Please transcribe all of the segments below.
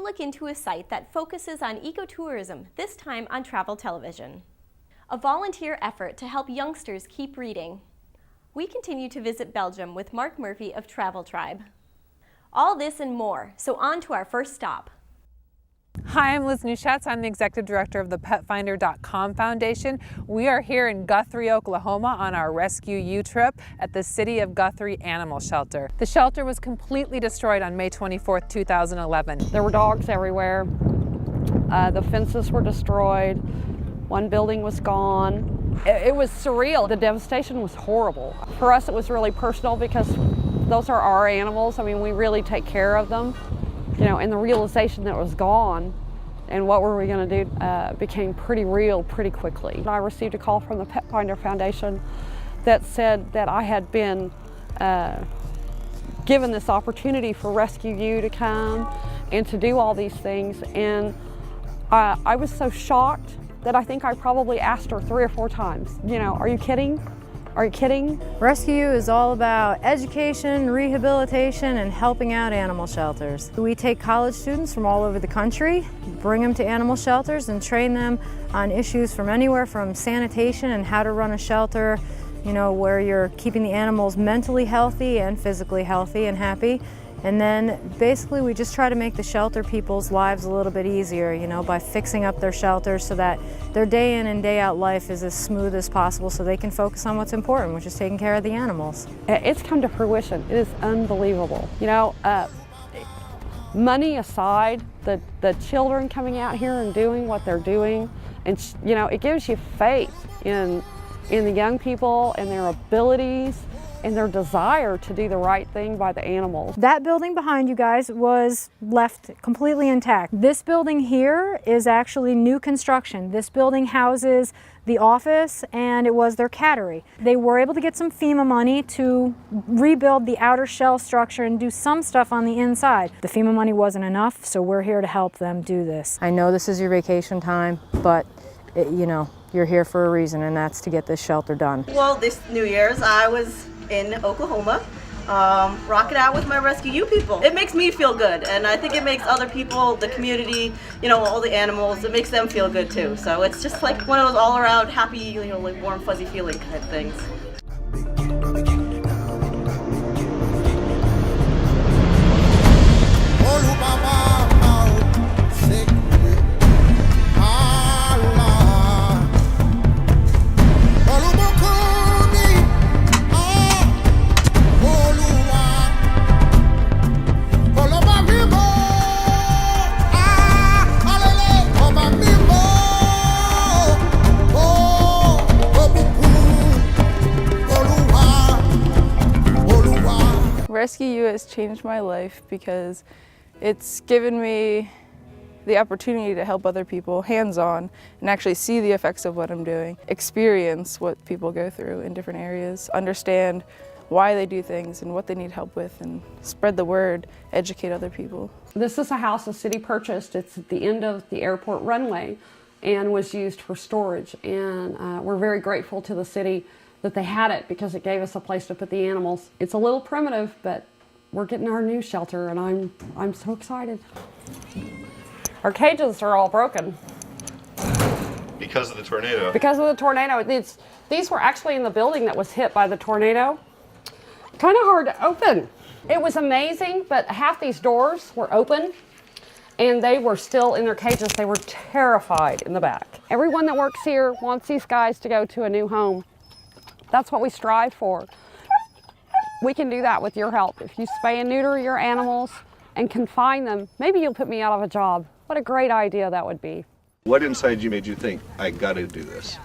look into a site that focuses on ecotourism, this time on Travel Television. A volunteer effort to help youngsters keep reading. We continue to visit Belgium with Mark Murphy of Travel Tribe. All this and more, so on to our first stop. Hi, I'm Liz Neuschatz. I'm the Executive Director of the Petfinder.com Foundation. We are here in Guthrie, Oklahoma on our Rescue You trip at the City of Guthrie Animal Shelter. The shelter was completely destroyed on May 24th, 2011. There were dogs everywhere. The fences were destroyed. One building was gone. It was surreal. The devastation was horrible. For us, it was really personal because those are our animals. I mean, we really take care of them. You know, and the realization that it was gone and what were we going to do became pretty real pretty quickly. I received a call from the Petfinder Foundation that said that I had been given this opportunity for Rescue You to come and to do all these things, and I was so shocked that I think I probably asked her 3 or 4 times, you know, are you kidding? Are you kidding? Rescue You is all about education, rehabilitation, and helping out animal shelters. We take college students from all over the country, bring them to animal shelters, and train them on issues from anywhere from sanitation and how to run a shelter, you know, where you're keeping the animals mentally healthy and physically healthy and happy. And then basically we just try to make the shelter people's lives a little bit easier, you know, by fixing up their shelters so that their day in and day out life is as smooth as possible so they can focus on what's important, which is taking care of the animals. It's come to fruition. It is unbelievable. You know, money aside, the children coming out here and doing what they're doing, and you know, it gives you faith in the young people and their abilities and their desire to do the right thing by the animals. That building behind you guys was left completely intact. This building here is actually new construction. This building houses the office and it was their cattery. They were able to get some FEMA money to rebuild the outer shell structure and do some stuff on the inside. The FEMA money wasn't enough, so we're here to help them do this. I know this is your vacation time, but you know, you're here for a reason, and that's to get this shelter done. Well, this New Year's I was in Oklahoma, rocking out with my Rescue You people. It makes me feel good, and I think it makes other people, the community, you know, all the animals, it makes them feel good too. So it's just like one of those all around happy, you know, like warm fuzzy feeling kind of things. Rescue You has changed my life because it's given me the opportunity to help other people hands-on and actually see the effects of what I'm doing, experience what people go through in different areas, understand why they do things and what they need help with, and spread the word, educate other people. This is a house the city purchased. It's at the end of the airport runway and was used for storage, and we're very grateful to the city that they had it because it gave us a place to put the animals. It's a little primitive, but we're getting our new shelter, and I'm so excited. Our cages are all broken. Because of the tornado? Because of the tornado. These were actually in the building that was hit by the tornado. Kind of hard to open. It was amazing, but half these doors were open, and they were still in their cages. They were terrified in the back. Everyone that works here wants these guys to go to a new home. That's what we strive for. We can do that with your help. If you spay and neuter your animals and confine them, maybe you'll put me out of a job. What a great idea that would be. What inside you made you think, I gotta do this?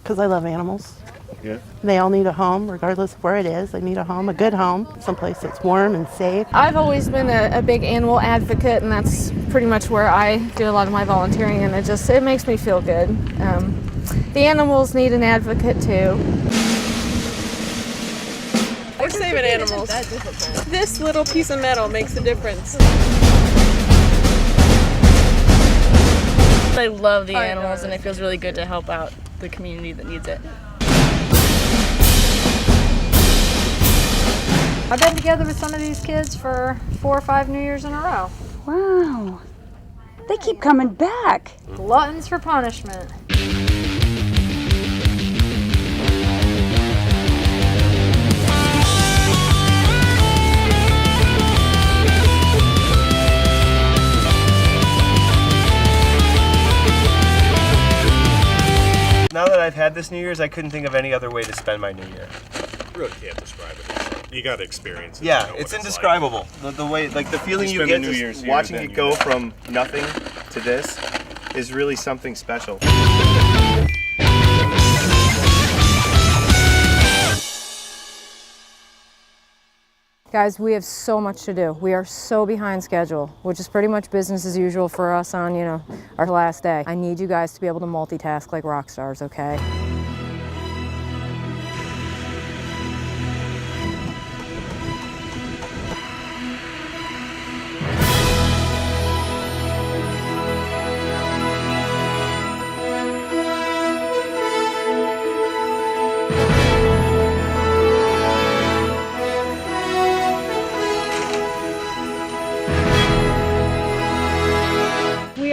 Because I love animals. Yeah? They all need a home, regardless of where it is. They need a home, a good home, someplace that's warm and safe. I've always been a big animal advocate, and that's pretty much where I do a lot of my volunteering, and it makes me feel good. The animals need an advocate too. We're saving animals. This little piece of metal makes a difference. I love the animals, and it feels really good to help out the community that needs it. I've been together with some of these kids for 4 or 5 New Years in a row. Wow, They keep coming back. Gluttons for punishment. Now that I've had this New Year's, I couldn't think of any other way to spend my New Year. You really can't describe it. You got to experience it. Yeah, to know it's what indescribable. The way, like the feeling you get just watching it go from nothing to this is really something special. Guys, we have so much to do. We are so behind schedule, which is pretty much business as usual for us on, our last day. I need you guys to be able to multitask like rock stars, okay?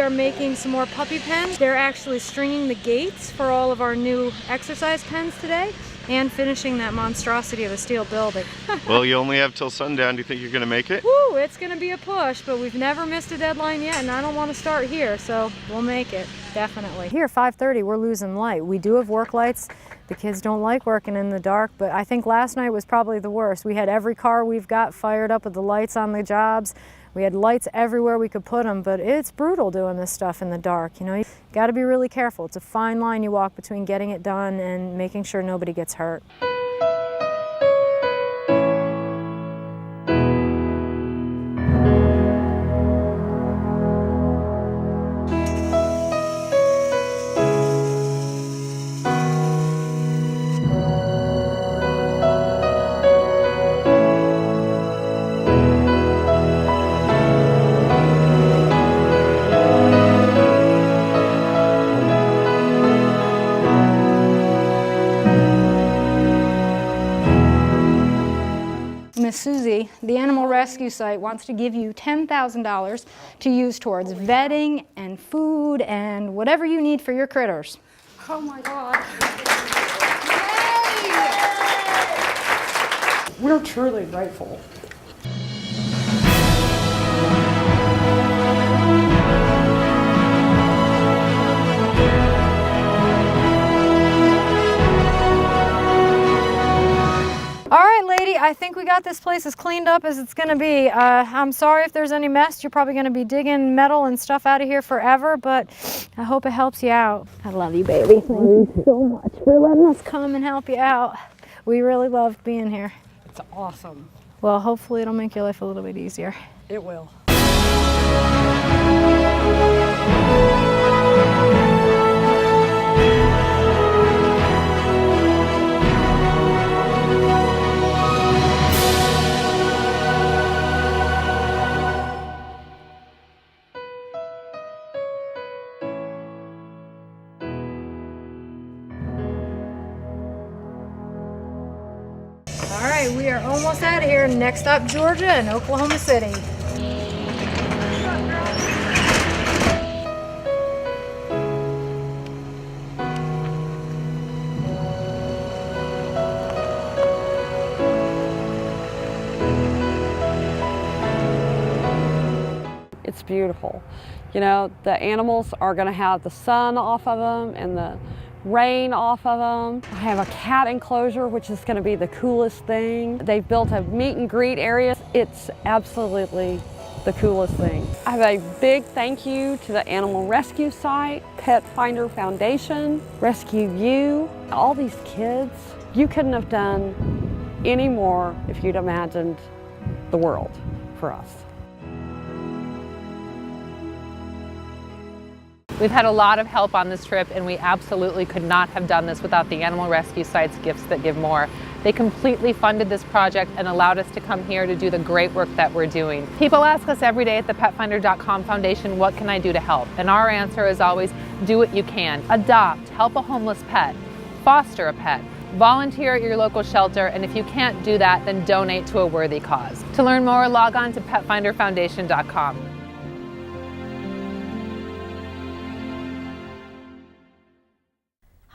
Making some more puppy pens. They're actually stringing the gates for all of our new exercise pens today and finishing that monstrosity of a steel building. Well, you only have till sundown. Do you think you're going to make it? Woo, it's going to be a push, but we've never missed a deadline yet, and I don't want to start here, so we'll make it, definitely. Here, 5:30, we're losing light. We do have work lights. The kids don't like working in the dark, but I think last night was probably the worst. We had every car we've got fired up with the lights on the jobs. We had lights everywhere we could put them, but it's brutal doing this stuff in the dark. You got to be really careful. It's a fine line you walk between getting it done and making sure nobody gets hurt. Miss Susie, the animal rescue site wants to give you $10,000 to use towards vetting and food and whatever you need for your critters. Oh my God. Yay! We're truly grateful. All right, lady, I think we got this place as cleaned up as it's gonna be. I'm sorry if there's any mess. You're probably gonna be digging metal and stuff out of here forever, but I hope it helps you out. I love you, baby. Thank you so much for letting us come and help you out. We really loved being here. It's awesome. Well, hopefully it'll make your life a little bit easier. It will. All right, we are almost out of here. Next up, Georgia and Oklahoma City. It's beautiful. The animals are going to have the sun off of them and the rain off of them. I have a cat enclosure, which is going to be the coolest thing. They've built a meet and greet area. It's absolutely the coolest thing. I have a big thank you to the animal rescue site, Petfinder Foundation, Rescue You, all these kids. You couldn't have done any more if you'd imagined the world for us. We've had a lot of help on this trip, and we absolutely could not have done this without the Animal Rescue Site's Gifts That Give More. They completely funded this project and allowed us to come here to do the great work that we're doing. People ask us every day at the Petfinder.com Foundation, what can I do to help? And our answer is always, do what you can. Adopt, help a homeless pet, foster a pet, volunteer at your local shelter, and if you can't do that, then donate to a worthy cause. To learn more, log on to petfinderfoundation.com.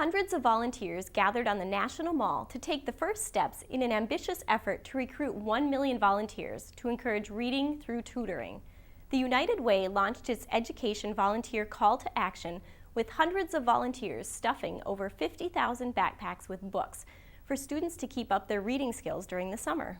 hundreds of volunteers gathered on the National Mall to take the first steps in an ambitious effort to recruit 1 million volunteers to encourage reading through tutoring. The United Way launched its education volunteer call to action with hundreds of volunteers stuffing over 50,000 backpacks with books for students to keep up their reading skills during the summer.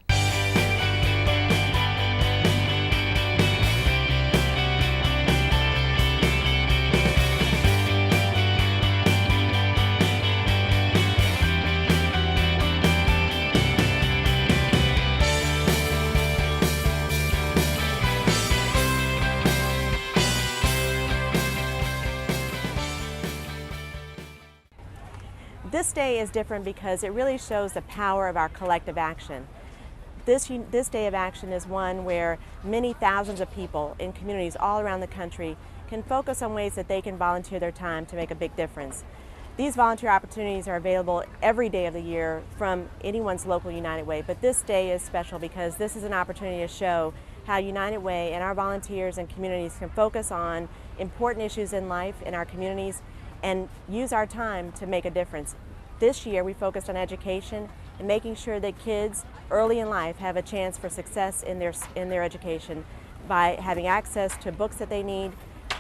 This day is different because it really shows the power of our collective action. This day of action is one where many thousands of people in communities all around the country can focus on ways that they can volunteer their time to make a big difference. These volunteer opportunities are available every day of the year from anyone's local United Way, but this day is special because this is an opportunity to show how United Way and our volunteers and communities can focus on important issues in life in our communities and use our time to make a difference. This year we focused on education and making sure that kids early in life have a chance for success in their education by having access to books that they need,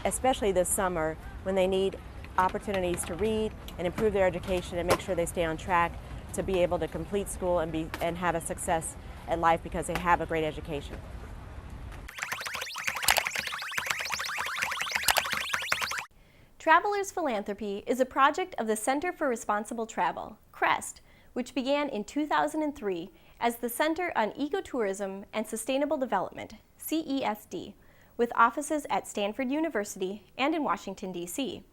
especially this summer when they need opportunities to read and improve their education and make sure they stay on track to be able to complete school and have a success at life because they have a great education. Travelers Philanthropy is a project of the Center for Responsible Travel, CREST, which began in 2003 as the Center on Ecotourism and Sustainable Development, CESD, with offices at Stanford University and in Washington, D.C.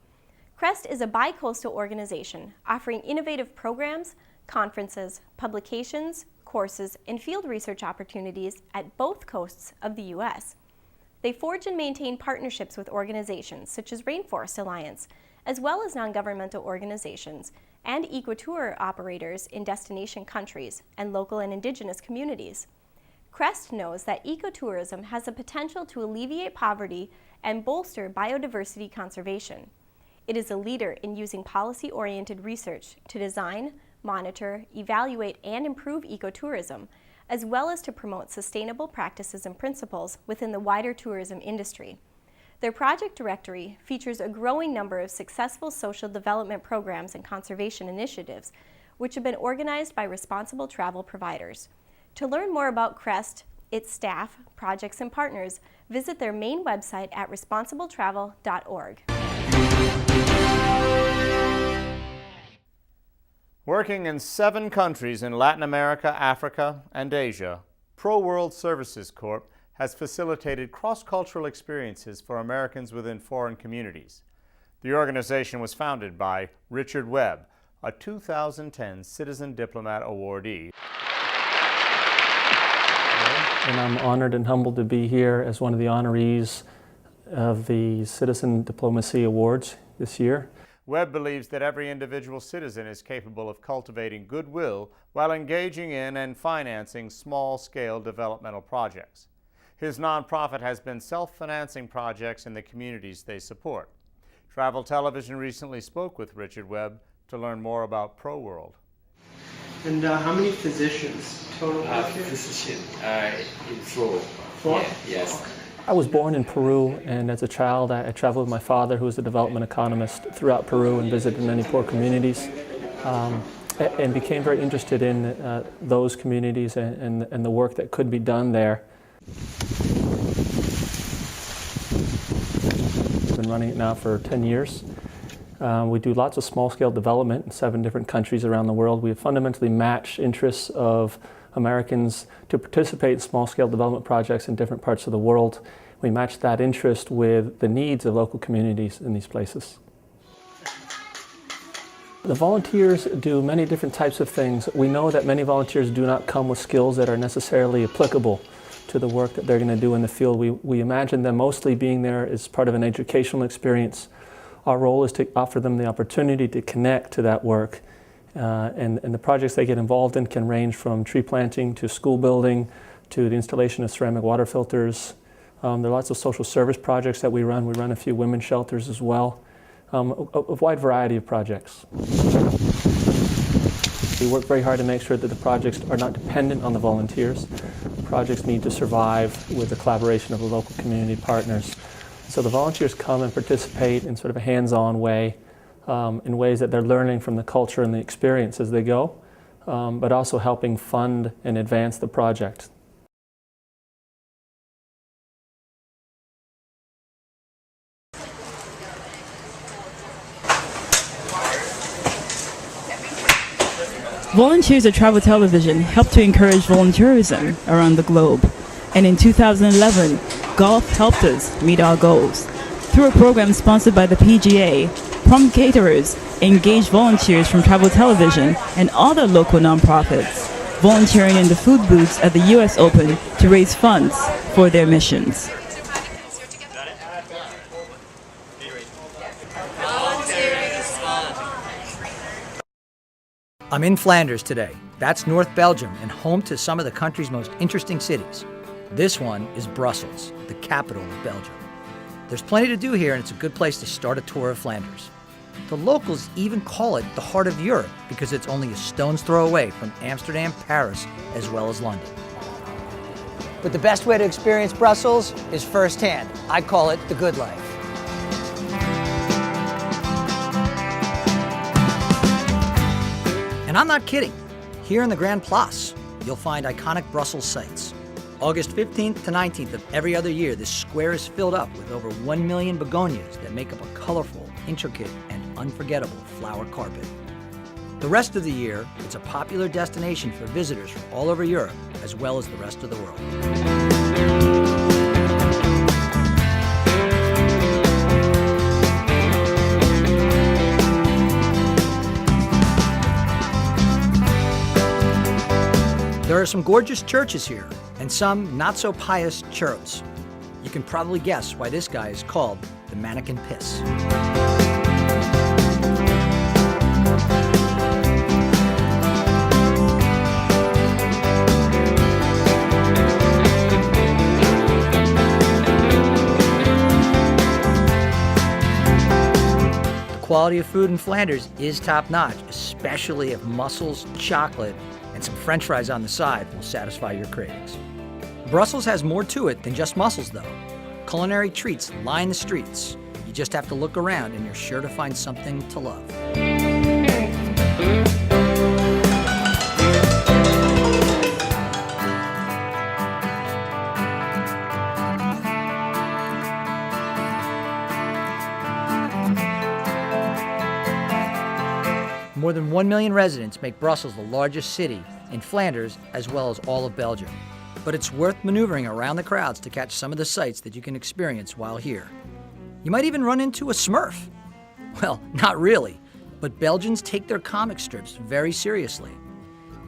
CREST is a bi-coastal organization offering innovative programs, conferences, publications, courses, and field research opportunities at both coasts of the U.S. They forge and maintain partnerships with organizations such as Rainforest Alliance, as well as non-governmental organizations and ecotour operators in destination countries and local and indigenous communities. CREST knows that ecotourism has the potential to alleviate poverty and bolster biodiversity conservation. It is a leader in using policy-oriented research to design, monitor, evaluate, and improve ecotourism, as well as to promote sustainable practices and principles within the wider tourism industry. Their project directory features a growing number of successful social development programs and conservation initiatives, which have been organized by responsible travel providers. To learn more about CREST, its staff, projects, and partners, visit their main website at responsibletravel.org. Working in 7 countries in Latin America, Africa, and Asia, ProWorld Services Corp. has facilitated cross-cultural experiences for Americans within foreign communities. The organization was founded by Richard Webb, a 2010 Citizen Diplomat Awardee. And I'm honored and humbled to be here as one of the honorees of the Citizen Diplomacy Awards this year. Webb believes that every individual citizen is capable of cultivating goodwill while engaging in and financing small-scale developmental projects. His nonprofit has been self-financing projects in the communities they support. Travel Television recently spoke with Richard Webb to learn more about ProWorld. And how many physicians total? Physician in 4. 4? Yeah, yes. I was born in Peru, and as a child I traveled with my father, who was a development economist, throughout Peru and visited many poor communities, and became very interested in those communities and the work that could be done there. I've been running it now for 10 years. We do lots of small-scale development in 7 different countries around the world. We fundamentally match interests of Americans to participate in small-scale development projects in different parts of the world. We match that interest with the needs of local communities in these places. The volunteers do many different types of things. We know that many volunteers do not come with skills that are necessarily applicable to the work that they're going to do in the field. We imagine them mostly being there as part of an educational experience. Our role is to offer them the opportunity to connect to that work. And the projects they get involved in can range from tree planting to school building to the installation of ceramic water filters. There are lots of social service projects that we run. We run a few women's shelters as well. A wide variety of projects. We work very hard to make sure that the projects are not dependent on the volunteers. Projects need to survive with the collaboration of the local community partners. So the volunteers come and participate in sort of a hands-on way, in ways that they're learning from the culture and the experience as they go, but also helping fund and advance the project. Volunteers at Travel Television help to encourage volunteerism around the globe. And in 2011, golf helped us meet our goals. Through a program sponsored by the PGA, prompt caterers engage volunteers from Travel Television and other local nonprofits, volunteering in the food booths at the U.S. Open to raise funds for their missions. I'm in Flanders today. That's North Belgium and home to some of the country's most interesting cities. This one is Brussels, the capital of Belgium. There's plenty to do here, and it's a good place to start a tour of Flanders. The locals even call it the heart of Europe because it's only a stone's throw away from Amsterdam, Paris, as well as London. But the best way to experience Brussels is firsthand. I call it the good life. And I'm not kidding. Here in the Grand Place, you'll find iconic Brussels sights. August 15th to 19th of every other year, this square is filled up with over 1 million begonias that make up a colorful, intricate, and unforgettable flower carpet. The rest of the year, it's a popular destination for visitors from all over Europe, as well as the rest of the world. There are some gorgeous churches here, and some not-so-pious churros. You can probably guess why this guy is called the Mannequin Piss. The quality of food in Flanders is top-notch, especially if mussels, chocolate, and some French fries on the side will satisfy your cravings. Brussels has more to it than just mussels, though. Culinary treats line the streets. You just have to look around and you're sure to find something to love. More than 1 million residents make Brussels the largest city in Flanders, as well as all of Belgium. But it's worth maneuvering around the crowds to catch some of the sights that you can experience while here. You might even run into a Smurf. Well, not really, but Belgians take their comic strips very seriously.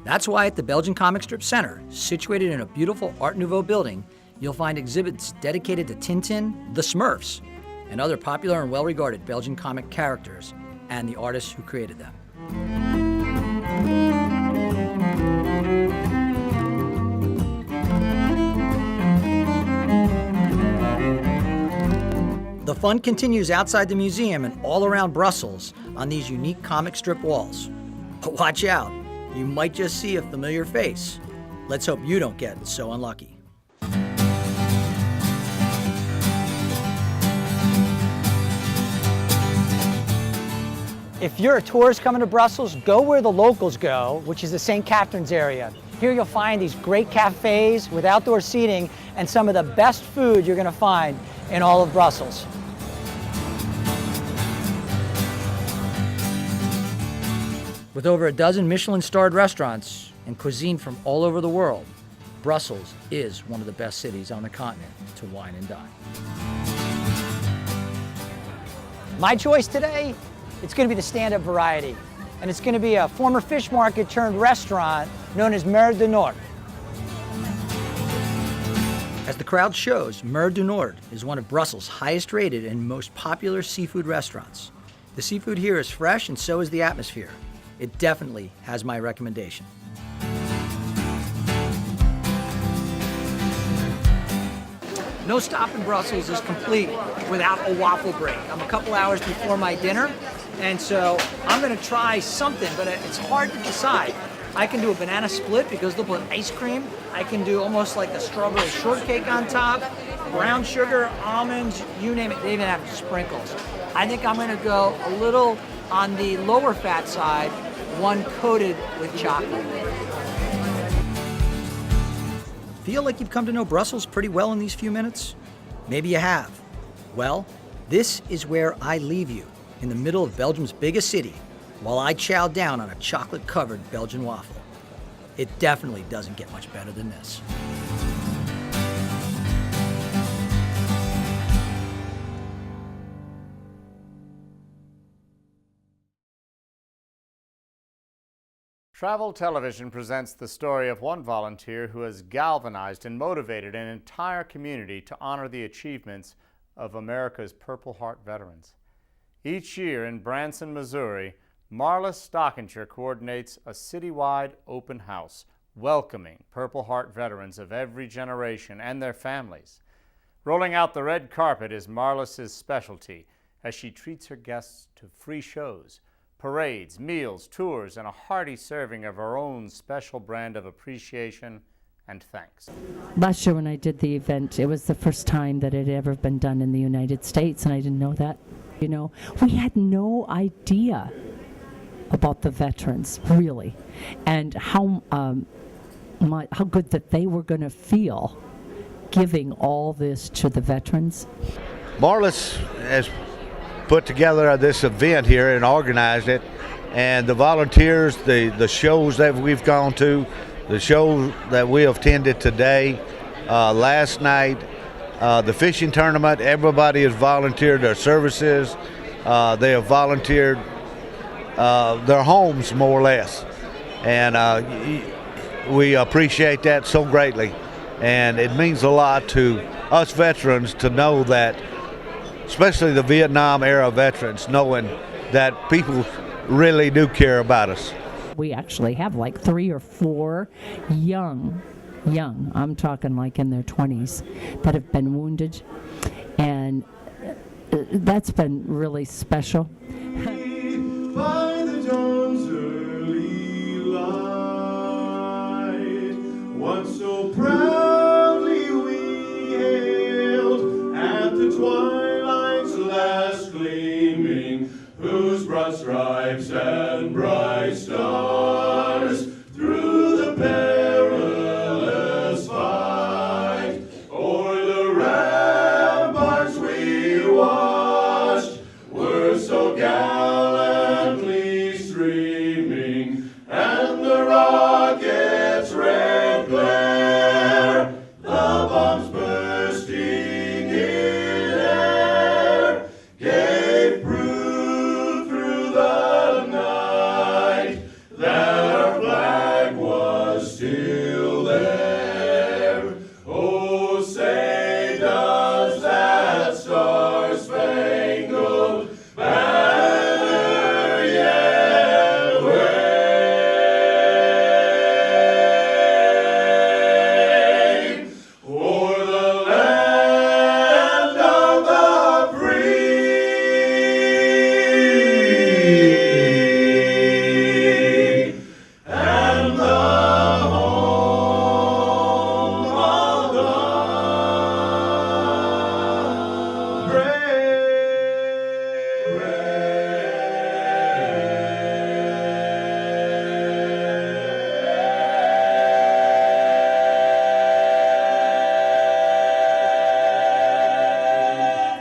That's why at the Belgian Comic Strip Center, situated in a beautiful Art Nouveau building, you'll find exhibits dedicated to Tintin, the Smurfs, and other popular and well-regarded Belgian comic characters and the artists who created them. The fun continues outside the museum and all around Brussels on these unique comic strip walls. But watch out, you might just see a familiar face. Let's hope you don't get so unlucky. If you're a tourist coming to Brussels, go where the locals go, which is the St. Catherine's area. Here you'll find these great cafes with outdoor seating and some of the best food you're going to find in all of Brussels. With over a dozen Michelin-starred restaurants and cuisine from all over the world, Brussels is one of the best cities on the continent to wine and dine. My choice today, it's going to be the stand-up variety, and it's going to be a former fish market turned restaurant known as Mer du Nord. As the crowd shows, Mer du Nord is one of Brussels' highest rated and most popular seafood restaurants. The seafood here is fresh, and so is the atmosphere. It definitely has my recommendation. No stop in Brussels is complete without a waffle break. I'm a couple hours before my dinner, And so I'm going to try something, but it's hard to decide. I can do a banana split because they'll put ice cream. I can do almost like a strawberry shortcake on top, brown sugar, almonds, you name it. They even have sprinkles. I think I'm going to go a little on the lower fat side, one coated with chocolate. Feel like you've come to know Brussels pretty well in these few minutes? Maybe you have. Well, this is where I leave you, in the middle of Belgium's biggest city, while I chow down on a chocolate-covered Belgian waffle. It definitely doesn't get much better than this. Travel Television presents the story of one volunteer who has galvanized and motivated an entire community to honor the achievements of America's Purple Heart veterans. Each year in Branson, Missouri, Marla Stockinger coordinates a citywide open house welcoming Purple Heart veterans of every generation and their families. Rolling out the red carpet is Marla's specialty as she treats her guests to free shows, parades, meals, tours, and a hearty serving of her own special brand of appreciation and thanks. Last year when I did the event, it was the first time that it had ever been done in the United States, and I didn't know that. You know, we had no idea about the veterans, really, and how good that they were going to feel giving all this to the veterans. Marlis has put together this event here and organized it, and the volunteers, the shows that we've gone to, the shows that we have attended today, last night, the fishing tournament, everybody has volunteered their services. They have volunteered their homes, more or less, and we appreciate that so greatly, and it means a lot to us veterans to know that, especially the Vietnam era veterans, knowing that people really do care about us. We actually have like 3 or 4 young, I'm talking like in their 20s, that have been wounded, and that's been really special. By the dawn's early light, once so proudly we hailed at the twilight's last gleaming, whose broad stripes and bright stars through the perilous fight o'er the ramparts we watched were so gallantly streaming, and the rockets' red glare, the bombs bursting in air, gave proof through the night that our flag was still there. Oh, say does that star-spangled banner yet wave o'er the land of the free and the home of the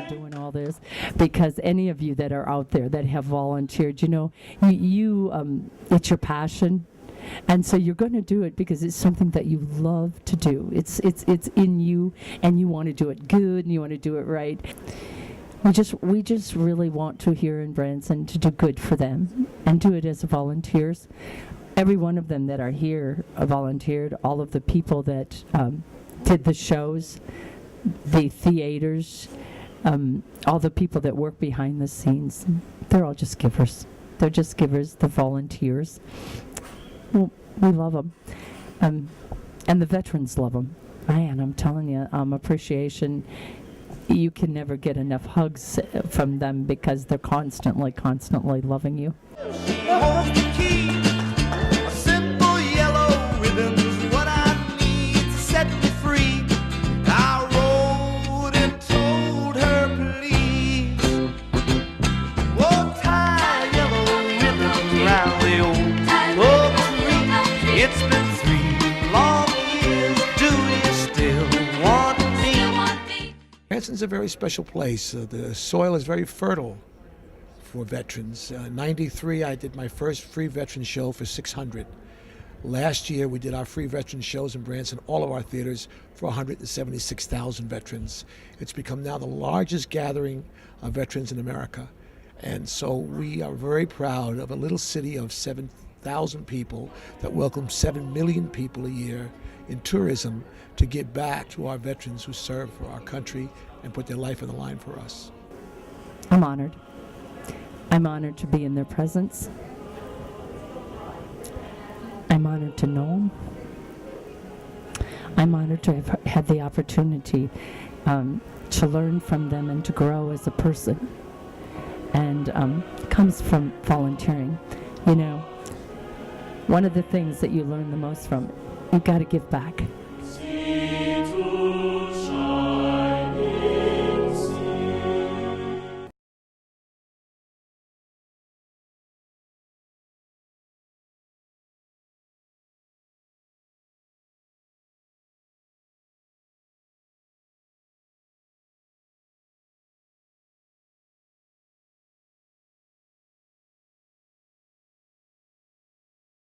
Doing all this, because any of you that are out there that have volunteered, you know, it's your passion, and so you're going to do it because it's something that you love to do. It's in you, and you want to do it good, and you want to do it right. We just really want to here in Branson to do good for them and do it as volunteers. Every one of them that are here volunteered. All of the people that did the shows, the theaters, all the people that work behind the scenes, they're all just givers. They're just givers, the volunteers. Well, we love them. And the veterans love them. Man, I'm telling you, appreciation you can never get enough hugs from them because they're constantly loving you. Branson's a very special place. The soil is very fertile for veterans. In '93, I did my first free veteran show for 600. Last year, we did our free veteran shows in Branson, all of our theaters, for 176,000 veterans. It's become now the largest gathering of veterans in America. And so we are very proud of a little city of 7,000 people that welcomes 7 million people a year in tourism to give back to our veterans who serve for our country and put their life on the line for us. I'm honored. I'm honored to be in their presence. I'm honored to know them. I'm honored to have had the opportunity to learn from them and to grow as a person. And comes from volunteering. You know, one of the things that you learn the most from, you've got to give back.